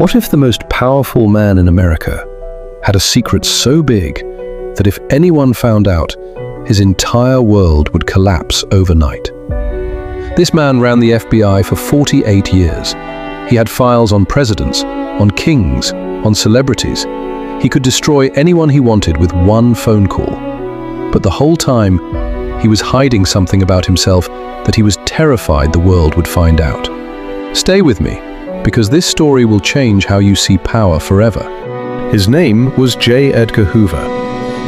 What if the most powerful man in America had a secret so big that if anyone found out, his entire world would collapse overnight? This man ran the FBI for 48 years. He had files on presidents, on kings, on celebrities. He could destroy anyone he wanted with one phone call. But the whole time, he was hiding something about himself that he was terrified the world would find out. Stay with me, because this story will change how you see power forever. His name was J. Edgar Hoover.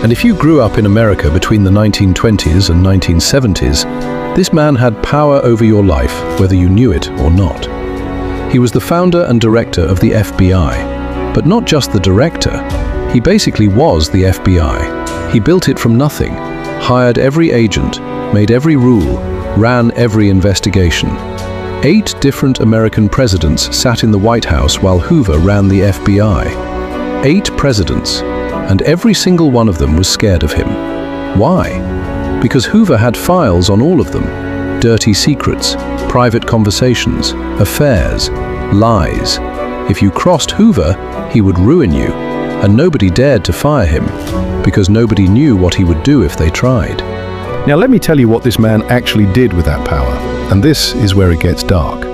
And if you grew up in America between the 1920s and 1970s, this man had power over your life, whether you knew it or not. He was the founder and director of the FBI. But not just the director, he basically was the FBI. He built it from nothing, hired every agent, made every rule, ran every investigation. 8 different American presidents sat in the White House while Hoover ran the FBI. 8 presidents, and every single one of them was scared of him. Why? Because Hoover had files on all of them. Dirty secrets, private conversations, affairs, lies. If you crossed Hoover, he would ruin you, and nobody dared to fire him, because nobody knew what he would do if they tried. Now let me tell you what this man actually did with that power, and this is where it gets dark.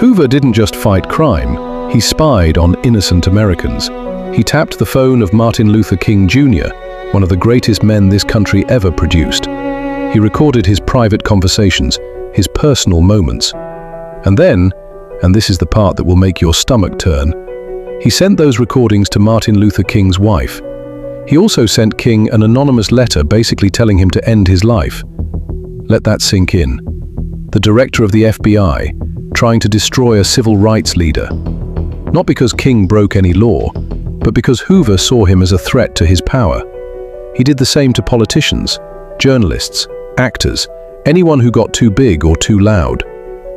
Hoover didn't just fight crime, he spied on innocent Americans. He tapped the phone of Martin Luther King Jr., one of the greatest men this country ever produced. He recorded his private conversations, his personal moments. And then, and this is the part that will make your stomach turn, he sent those recordings to Martin Luther King's wife. He also sent King an anonymous letter basically telling him to end his life. Let that sink in. The director of the FBI, trying to destroy a civil rights leader. Not because King broke any law, but because Hoover saw him as a threat to his power. He did the same to politicians, journalists, actors, anyone who got too big or too loud.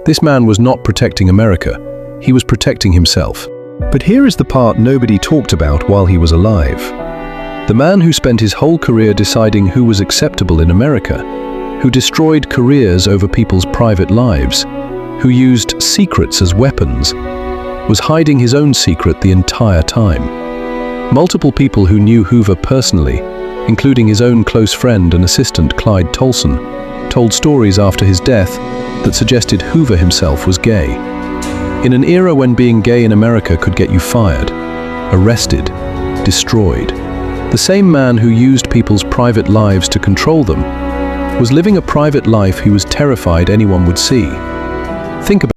This man was not protecting America, he was protecting himself. But here is the part nobody talked about while he was alive. The man who spent his whole career deciding who was acceptable in America, who destroyed careers over people's private lives, who used secrets as weapons, was hiding his own secret the entire time. Multiple people who knew Hoover personally, including his own close friend and assistant Clyde Tolson, told stories after his death that suggested Hoover himself was gay. In an era when being gay in America could get you fired, arrested, destroyed, the same man who used people's private lives to control them was living a private life he was terrified anyone would see. Think about